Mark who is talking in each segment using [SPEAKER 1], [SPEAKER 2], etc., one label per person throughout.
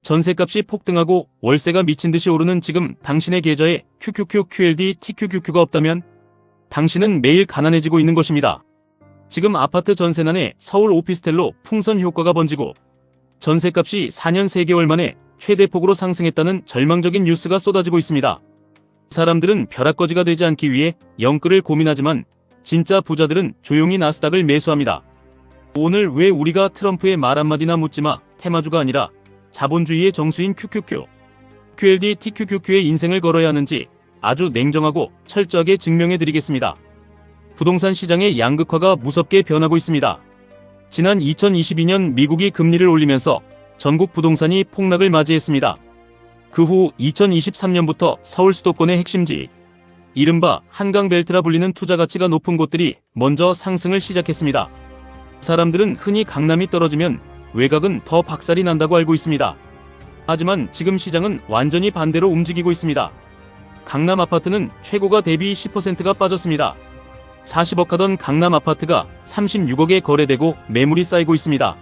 [SPEAKER 1] 전셋값이 폭등하고 월세가 미친듯이 오르는 지금 당신의 계좌에 QQQ, QLD, TQQQ가 없다면 당신은 매일 가난해지고 있는 것입니다. 지금 아파트 전세난에 서울 오피스텔로 풍선 효과가 번지고 전셋값이 4년 3개월 만에 최대폭으로 상승했다는 절망적인 뉴스가 쏟아지고 있습니다. 사람들은 벼락거지가 되지 않기 위해 영끌을 고민하지만 진짜 부자들은 조용히 나스닥을 매수합니다. 오늘 왜 우리가 트럼프의 말 한마디나 묻지마 테마주가 아니라 자본주의의 정수인 QQQ, QLD, TQQQ의 인생을 걸어야 하는지 아주 냉정하고 철저하게 증명해드리겠습니다. 부동산 시장의 양극화가 무섭게 변하고 있습니다. 지난 2022년 미국이 금리를 올리면서 전국 부동산이 폭락을 맞이했습니다. 그 후 2023년부터 서울 수도권의 핵심지, 이른바 한강벨트라 불리는 투자 가치가 높은 곳들이 먼저 상승을 시작했습니다. 사람들은 흔히 강남이 떨어지면 외곽은 더 박살이 난다고 알고 있습니다. 하지만 지금 시장은 완전히 반대로 움직이고 있습니다. 강남 아파트는 최고가 대비 10%가 빠졌습니다. 40억 하던 강남 아파트가 36억에 거래되고 매물이 쌓이고 있습니다.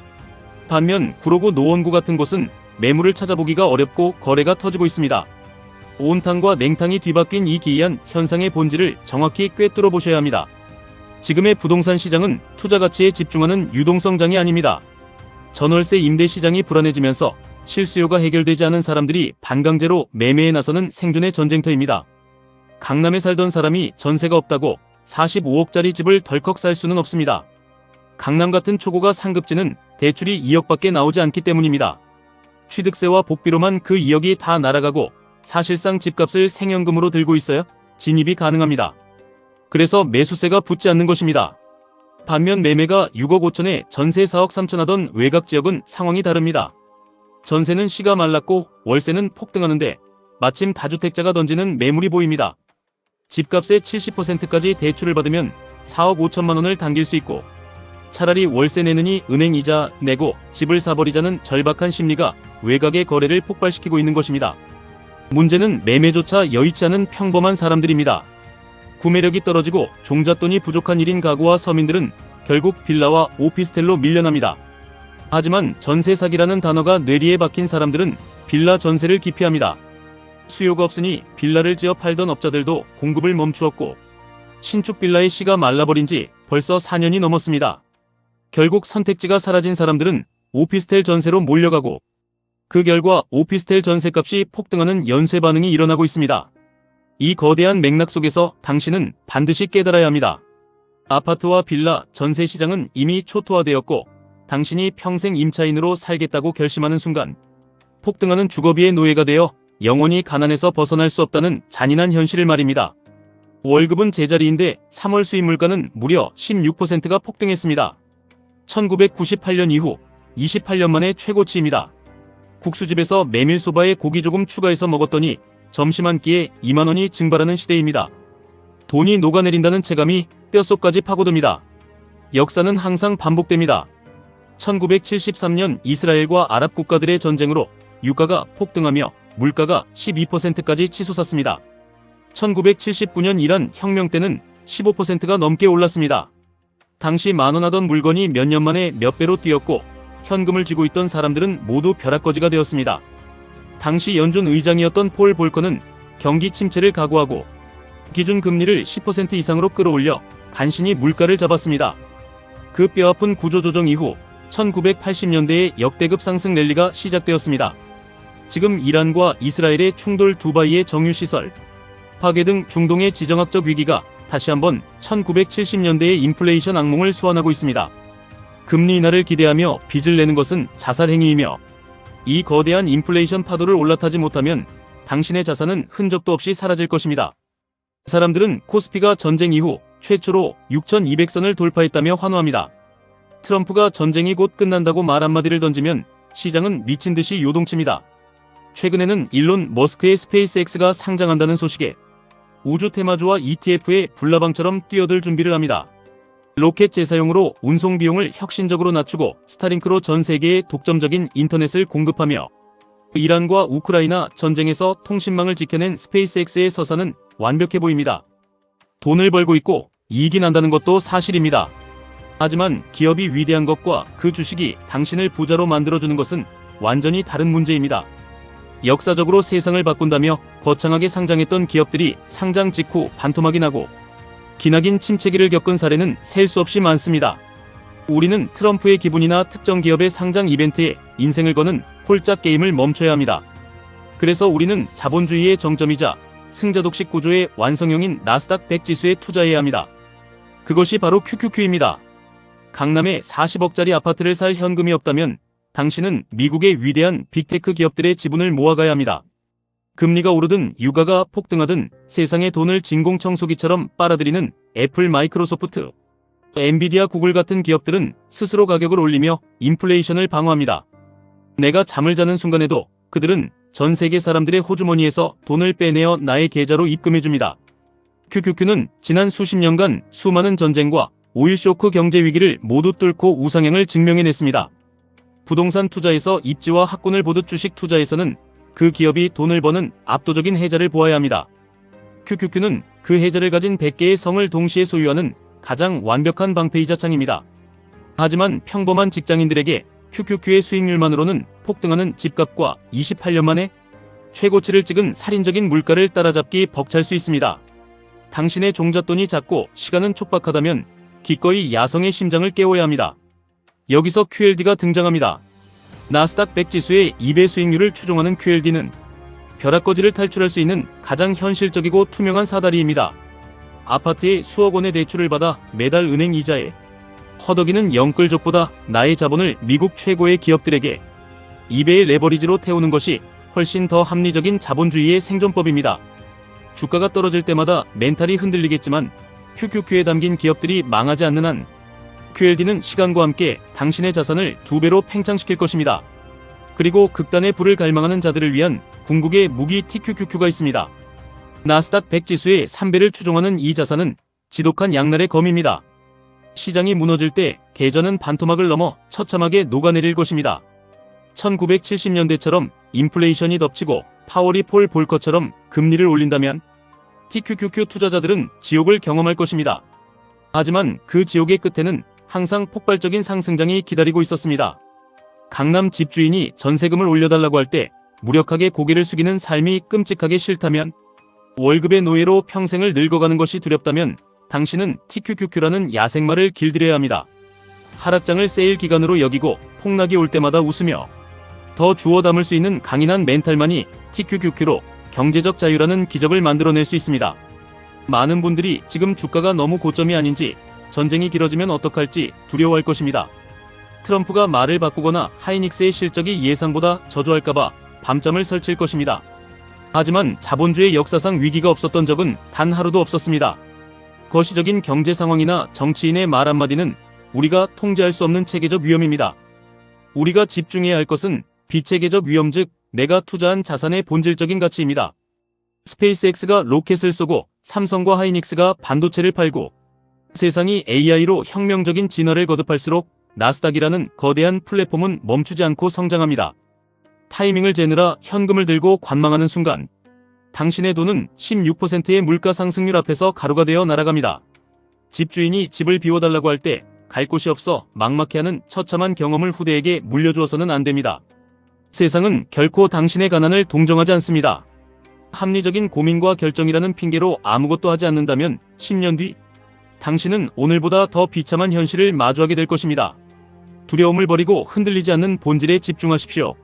[SPEAKER 1] 반면 구로구 노원구 같은 곳은 매물을 찾아보기가 어렵고 거래가 터지고 있습니다. 온탕과 냉탕이 뒤바뀐 이 기이한 현상의 본질을 정확히 꿰뚫어 보셔야 합니다. 지금의 부동산 시장은 투자 가치에 집중하는 유동성장이 아닙니다. 전월세 임대 시장이 불안해지면서 실수요가 해결되지 않은 사람들이 반강제로 매매에 나서는 생존의 전쟁터입니다. 강남에 살던 사람이 전세가 없다고 45억짜리 집을 덜컥 살 수는 없습니다. 강남 같은 초고가 상급지는 대출이 2억밖에 나오지 않기 때문입니다. 취득세와 복비로만 그 2억이 다 날아가고 사실상 집값을 생연금으로 들고 있어야 진입이 가능합니다. 그래서 매수세가 붙지 않는 것입니다. 반면 매매가 6억 5천에 전세 4억 3천 하던 외곽 지역은 상황이 다릅니다. 전세는 씨가 말랐고 월세는 폭등하는데 마침 다주택자가 던지는 매물이 보입니다. 집값의 70%까지 대출을 받으면 4억 5천만 원을 당길 수 있고 차라리 월세 내느니 은행 이자 내고 집을 사버리자는 절박한 심리가 외곽의 거래를 폭발시키고 있는 것입니다. 문제는 매매조차 여의치 않은 평범한 사람들입니다. 구매력이 떨어지고 종잣돈이 부족한 1인 가구와 서민들은 결국 빌라와 오피스텔로 밀려납니다. 하지만 전세 사기라는 단어가 뇌리에 박힌 사람들은 빌라 전세를 기피합니다. 수요가 없으니 빌라를 지어 팔던 업자들도 공급을 멈추었고 신축 빌라의 씨가 말라버린 지 벌써 4년이 넘었습니다. 결국 선택지가 사라진 사람들은 오피스텔 전세로 몰려가고 그 결과 오피스텔 전세값이 폭등하는 연쇄 반응이 일어나고 있습니다. 이 거대한 맥락 속에서 당신은 반드시 깨달아야 합니다. 아파트와 빌라 전세 시장은 이미 초토화되었고 당신이 평생 임차인으로 살겠다고 결심하는 순간 폭등하는 주거비의 노예가 되어 영원히 가난에서 벗어날 수 없다는 잔인한 현실을 말입니다. 월급은 제자리인데 3월 수입 물가는 무려 16%가 폭등했습니다. 1998년 이후 28년 만에 최고치입니다. 국수집에서 메밀소바에 고기 조금 추가해서 먹었더니 점심 한 끼에 2만 원이 증발하는 시대입니다. 돈이 녹아내린다는 체감이 뼛속까지 파고듭니다. 역사는 항상 반복됩니다. 1973년 이스라엘과 아랍 국가들의 전쟁으로 유가가 폭등하며 물가가 12%까지 치솟았습니다. 1979년 이란 혁명 때는 15%가 넘게 올랐습니다. 당시 만원 하던 물건이 몇 년 만에 몇 배로 뛰었고 현금을 쥐고 있던 사람들은 모두 벼락거지가 되었습니다. 당시 연준 의장이었던 폴 볼커는 경기 침체를 각오하고 기준금리를 10% 이상으로 끌어올려 간신히 물가를 잡았습니다. 그 뼈아픈 구조조정 이후 1980년대에 역대급 상승 랠리가 시작되었습니다. 지금 이란과 이스라엘의 충돌, 두바이의 정유시설 파괴 등 중동의 지정학적 위기가 다시 한번 1970년대의 인플레이션 악몽을 소환하고 있습니다. 금리 인하를 기대하며 빚을 내는 것은 자살 행위이며 이 거대한 인플레이션 파도를 올라타지 못하면 당신의 자산은 흔적도 없이 사라질 것입니다. 사람들은 코스피가 전쟁 이후 최초로 6200선을 돌파했다며 환호합니다. 트럼프가 전쟁이 곧 끝난다고 말 한마디를 던지면 시장은 미친 듯이 요동칩니다. 최근에는 일론 머스크의 스페이스X가 상장한다는 소식에 우주 테마주와 ETF에 불나방처럼 뛰어들 준비를 합니다. 로켓 재사용으로 운송 비용을 혁신적으로 낮추고 스타링크로 전 세계에 독점적인 인터넷을 공급하며 이란과 우크라이나 전쟁에서 통신망을 지켜낸 스페이스X의 서사는 완벽해 보입니다. 돈을 벌고 있고 이익이 난다는 것도 사실입니다. 하지만 기업이 위대한 것과 그 주식이 당신을 부자로 만들어주는 것은 완전히 다른 문제입니다. 역사적으로 세상을 바꾼다며 거창하게 상장했던 기업들이 상장 직후 반토막이 나고 기나긴 침체기를 겪은 사례는 셀 수 없이 많습니다. 우리는 트럼프의 기분이나 특정 기업의 상장 이벤트에 인생을 거는 홀짝 게임을 멈춰야 합니다. 그래서 우리는 자본주의의 정점이자 승자독식 구조의 완성형인 나스닥 100 지수에 투자해야 합니다. 그것이 바로 QQQ입니다. 강남에 40억짜리 아파트를 살 현금이 없다면 당신은 미국의 위대한 빅테크 기업들의 지분을 모아가야 합니다. 금리가 오르든 유가가 폭등하든 세상의 돈을 진공청소기처럼 빨아들이는 애플, 마이크로소프트, 엔비디아, 구글 같은 기업들은 스스로 가격을 올리며 인플레이션을 방어합니다. 내가 잠을 자는 순간에도 그들은 전 세계 사람들의 호주머니에서 돈을 빼내어 나의 계좌로 입금해줍니다. QQQ는 지난 수십 년간 수많은 전쟁과 오일 쇼크 경제 위기를 모두 뚫고 우상향을 증명해냈습니다. 부동산 투자에서 입지와 학군을 보듯 주식 투자에서는 그 기업이 돈을 버는 압도적인 해자를 보아야 합니다. QQQ는 그 해자를 가진 100개의 성을 동시에 소유하는 가장 완벽한 방패이자 창입니다. 하지만 평범한 직장인들에게 QQQ의 수익률만으로는 폭등하는 집값과 28년 만에 최고치를 찍은 살인적인 물가를 따라잡기 벅찰 수 있습니다. 당신의 종잣돈이 작고 시간은 촉박하다면 기꺼이 야성의 심장을 깨워야 합니다. 여기서 QLD가 등장합니다. 나스닥 100 지수의 2배 수익률을 추종하는 QLD는 벼락거지를 탈출할 수 있는 가장 현실적이고 투명한 사다리입니다. 아파트에 수억 원의 대출을 받아 매달 은행 이자에 허덕이는 영끌족보다 나의 자본을 미국 최고의 기업들에게 2배의 레버리지로 태우는 것이 훨씬 더 합리적인 자본주의의 생존법입니다. 주가가 떨어질 때마다 멘탈이 흔들리겠지만 QQQ에 담긴 기업들이 망하지 않는 한 QLD는 시간과 함께 당신의 자산을 2배로 팽창시킬 것입니다. 그리고 극단의 불을 갈망하는 자들을 위한 궁극의 무기 TQQQ가 있습니다. 나스닥 100 지수의 3배를 추종하는 이 자산은 지독한 양날의 검입니다. 시장이 무너질 때 계좌는 반토막을 넘어 처참하게 녹아내릴 것입니다. 1970년대처럼 인플레이션이 덮치고 파월이 폴 볼커처럼 금리를 올린다면 TQQQ 투자자들은 지옥을 경험할 것입니다. 하지만 그 지옥의 끝에는 항상 폭발적인 상승장이 기다리고 있었습니다. 강남 집주인이 전세금을 올려달라고 할 때 무력하게 고개를 숙이는 삶이 끔찍하게 싫다면, 월급의 노예로 평생을 늙어가는 것이 두렵다면 당신은 TQQQ라는 야생마를 길들여야 합니다. 하락장을 세일 기간으로 여기고 폭락이 올 때마다 웃으며 더 주워 담을 수 있는 강인한 멘탈만이 TQQQ로 경제적 자유라는 기적을 만들어낼 수 있습니다. 많은 분들이 지금 주가가 너무 고점이 아닌지, 전쟁이 길어지면 어떡할지 두려워할 것입니다. 트럼프가 말을 바꾸거나 하이닉스의 실적이 예상보다 저조할까봐 밤잠을 설칠 것입니다. 하지만 자본주의 역사상 위기가 없었던 적은 단 하루도 없었습니다. 거시적인 경제 상황이나 정치인의 말 한마디는 우리가 통제할 수 없는 체계적 위험입니다. 우리가 집중해야 할 것은 비체계적 위험, 즉 내가 투자한 자산의 본질적인 가치입니다. 스페이스X가 로켓을 쏘고 삼성과 하이닉스가 반도체를 팔고 세상이 AI로 혁명적인 진화를 거듭할수록 나스닥이라는 거대한 플랫폼은 멈추지 않고 성장합니다. 타이밍을 재느라 현금을 들고 관망하는 순간 당신의 돈은 16%의 물가 상승률 앞에서 가루가 되어 날아갑니다. 집주인이 집을 비워달라고 할 때 갈 곳이 없어 막막해하는 처참한 경험을 후대에게 물려주어서는 안 됩니다. 세상은 결코 당신의 가난을 동정하지 않습니다. 합리적인 고민과 결정이라는 핑계로 아무것도 하지 않는다면 10년 뒤 당신은 오늘보다 더 비참한 현실을 마주하게 될 것입니다. 두려움을 버리고 흔들리지 않는 본질에 집중하십시오.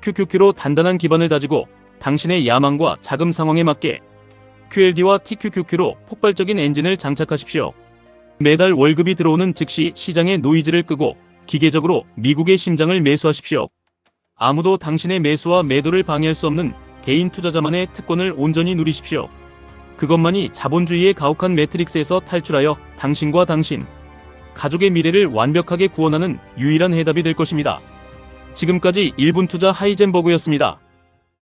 [SPEAKER 1] QQQ로 단단한 기반을 다지고 당신의 야망과 자금 상황에 맞게 QLD와 TQQQ로 폭발적인 엔진을 장착하십시오. 매달 월급이 들어오는 즉시 시장의 노이즈를 끄고 기계적으로 미국의 심장을 매수하십시오. 아무도 당신의 매수와 매도를 방해할 수 없는 개인 투자자만의 특권을 온전히 누리십시오. 그것만이 자본주의의 가혹한 매트릭스에서 탈출하여 당신과 당신, 가족의 미래를 완벽하게 구원하는 유일한 해답이 될 것입니다. 지금까지 1분 투자 하이젠버그였습니다.